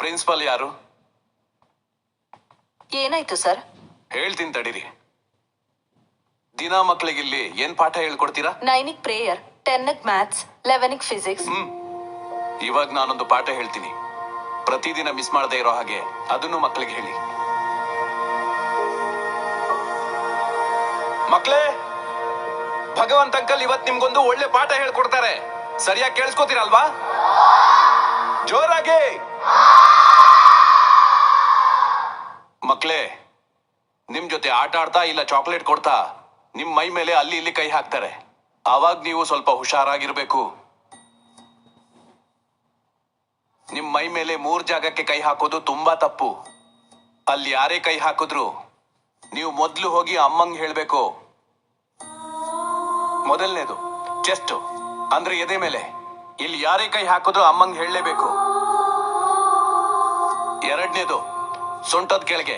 Principal ಯಾರು? ಏನಾಯ್ತು sir? ಹೇಳ್ತೀನಿ ತಡೀರಿ. ದಿನ ಮಕ್ಕಳಿಗಿಲ್ಲಿ ಏನ್ ಪಾಠ ಹೇಳ್ಕೊಡ್ತೀರಾ? 9ಗೆ ಪ್ರೇಯರ್, 10ಗೆ ಮ್ಯಾಥ್ಸ್, 11ಗೆ ಫಿಸಿಕ್ಸ್. ಇವಾಗ ನಾನೊಂದು ಪಾಠ ಹೇಳ್ತೀನಿ. ಪ್ರತಿದಿನ ಮಿಸ್ ಮಾಡದೇ ಇರೋ ಹಾಗೆ ಅದನ್ನು ಮಕ್ಕಳಿಗೆ ಹೇಳಿ. ಮಕ್ಕಳೇ, ಭಗವಂತ ಅಂಕಲ್ ಇವತ್ ನಿಮ್ಗೊಂದು ಒಳ್ಳೆ ಪಾಠ ಹೇಳ್ಕೊಡ್ತಾರೆ. ಸರಿಯಾಗಿ ಕೇಳಿಸ್ಕೊತೀರಲ್ವಾ? ಜೋರಾಗಿ. ಮಕ್ಕಳೇ, ನಿಮ್ ಜೊತೆ ಆಟ ಆಡ್ತಾ ಇಲ್ಲ ಚಾಕ್ಲೇಟ್ ಕೊಡ್ತಾ ನಿಮ್ ಮೈ ಮೇಲೆ ಅಲ್ಲಿ ಇಲ್ಲಿ ಕೈ ಹಾಕ್ತಾರೆ. ಆವಾಗ ನೀವು ಸ್ವಲ್ಪ ಹುಷಾರಾಗಿರ್ಬೇಕು. ನಿಮ್ ಮೈ ಮೇಲೆ 3 ಜಾಗಕ್ಕೆ ಕೈ ಹಾಕೋದು ತುಂಬಾ ತಪ್ಪು. ಅಲ್ಲಿ ಯಾರೇ ಕೈ ಹಾಕಿದ್ರು ನೀವು ಮೊದ್ಲು ಹೋಗಿ ಅಮ್ಮಂಗ್ ಹೇಳ್ಬೇಕು. ಮೊದಲನೇದು ಚೆಸ್ಟ್ ಅಂದ್ರೆ ಎದೆ ಮೇಲೆ. ಇಲ್ಲಿ ಯಾರೇ ಕೈ ಹಾಕಿದ್ರು ಅಮ್ಮಂಗ್ ಹೇಳಲೇಬೇಕು. ಎರಡನೇದು ಸೊಂಟದ ಕೆಳಗೆ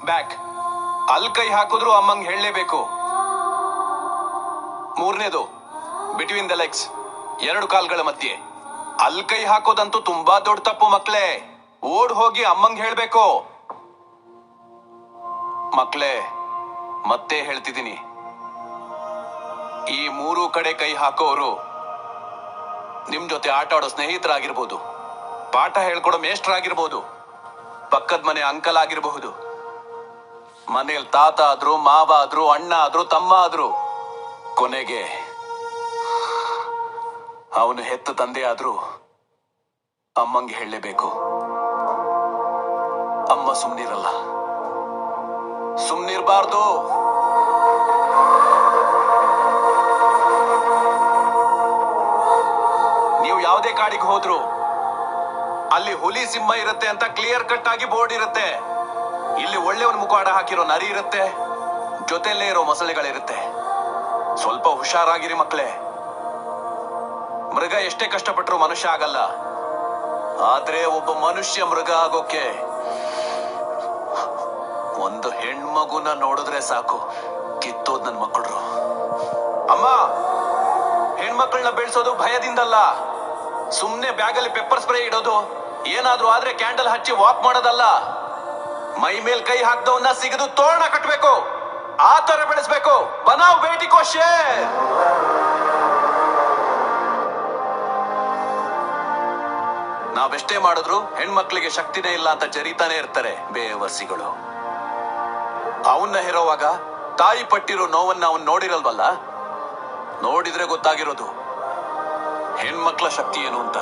ಬ್ಯಾಕ್. ಅಲ್ಲಿ ಕೈ ಹಾಕಿದ್ರು ಅಮ್ಮಂಗ್ ಹೇಳಲೇಬೇಕು. ಮೂರನೇದು ಬಿಟ್ವೀನ್ ದ ಲೆಗ್ಸ್, 2 ಕಾಲ್ಗಳ ಮಧ್ಯೆ. ಅಲ್ಲಿ ಕೈ ಹಾಕೋದಂತೂ ತುಂಬಾ ದೊಡ್ಡ ತಪ್ಪು ಮಕ್ಕಳೇ. ಓಡ್ ಹೋಗಿ ಅಮ್ಮಂಗ್ ಹೇಳ್ಬೇಕು. ಮಕ್ಕಳೇ, ಮತ್ತೆ ಹೇಳ್ತಿದ್ದೀನಿ, ಈ 3 ಕಡೆ ಕೈ ಹಾಕೋರು ನಿಮ್ ಜೊತೆ ಆಟ ಆಡೋ ಸ್ನೇಹಿತರಾಗಿರ್ಬೋದು, ಪಾಠ ಹೇಳ್ಕೊಡೋ ಮೇಷ್ಟ್ರಾಗಿರ್ಬೋದು, ಪಕ್ಕದ ಮನೆ ಅಂಕಲ್ ಆಗಿರಬಹುದು, ಮನೇಲಿ ತಾತ ಆದ್ರು, ಮಾವ ಆದ್ರು, ಅಣ್ಣ ಆದ್ರು, ತಮ್ಮ ಆದ್ರು, ಕೊನೆಗೆ ಅವನು ಹೆತ್ತ ತಂದೆ ಆದ್ರೂ ಅಮ್ಮಂಗೆ ಹೇಳಲೇಬೇಕು. ಅಮ್ಮ ಸುಮ್ನಿರಲ್ಲ, ಸುಮ್ನಿರ್ಬಾರ್ದು. ನೀವು ಯಾವುದೇ ಕಾಡಿಗೆ ಹೋದ್ರು ಅಲ್ಲಿ ಹುಲಿ ಸಿಂಹ ಇರುತ್ತೆ ಅಂತ ಕ್ಲಿಯರ್ ಕಟ್ ಆಗಿ ಬೋರ್ಡ್ ಇರುತ್ತೆ. ಇಲ್ಲಿ ಒಳ್ಳೆಯವನ ಮುಖವಾಡ ಹಾಕಿರೋ ನರಿ ಇರುತ್ತೆ, ಜೊತೆಯಲ್ಲೇ ಇರೋ ಮೊಸಳೆಗಳಿರುತ್ತೆ. ಸ್ವಲ್ಪ ಹುಷಾರಾಗಿರಿ ಮಕ್ಕಳೇ. ಮೃಗ ಎಷ್ಟೇ ಕಷ್ಟಪಟ್ಟರು ಮನುಷ್ಯ ಆಗಲ್ಲ. ಆದ್ರೆ ಒಬ್ಬ ಮನುಷ್ಯ ಮೃಗ ಆಗೋಕೆ ಒಂದು ಹೆಣ್ಮಗುನ ನೋಡಿದ್ರೆ ಸಾಕು ಕಿತ್ತೋದ್ ನನ್ ಮಕ್ಕಳು. ಅಮ್ಮ, ಹೆಣ್ಮಕ್ಳನ್ನ ಬೆಳೆಸೋದು ಭಯದಿಂದಲ್ಲ. ಸುಮ್ನೆ ಬ್ಯಾಗಲ್ಲಿ ಪೆಪ್ಪರ್ ಸ್ಪ್ರೇ ಇಡೋದು, ಏನಾದ್ರೂ ಆದ್ರೆ ಕ್ಯಾಂಡಲ್ ಹಚ್ಚಿ ವಾಕ್ ಮಾಡೋದಲ್ಲ. ಮೈ ಮೇಲ್ ಕೈ ಹಾಕ್ದವನ್ನ ಸಿಗದು ತೋರಣ ಕಟ್ಬೇಕು. ಆ ತರ ಬೆಳೆಸ್ಬೇಕು. ಬನಾವ್ ಬೇಟಿ ಕೋ ಶೇರ್. ನಾವೆಷ್ಟೇ ಮಾಡಿದ್ರು ಹೆಣ್ಮಕ್ಳಿಗೆ ಶಕ್ತಿನೇ ಇಲ್ಲ ಅಂತ ಜರಿತಾನೆ ಇರ್ತಾರೆ ಬೇವರ್ಸಿಗಳು. ಅವನ್ನ ಹೆರೋವಾಗ ತಾಯಿ ಪಟ್ಟಿರೋ ನೋವನ್ನ ಅವನ್ ನೋಡಿರಲ್ವಲ್ಲ. ನೋಡಿದ್ರೆ ಗೊತ್ತಾಗಿರೋದು ಹೆಣ್ಮಕ್ಳ ಶಕ್ತಿ ಏನು ಅಂತ.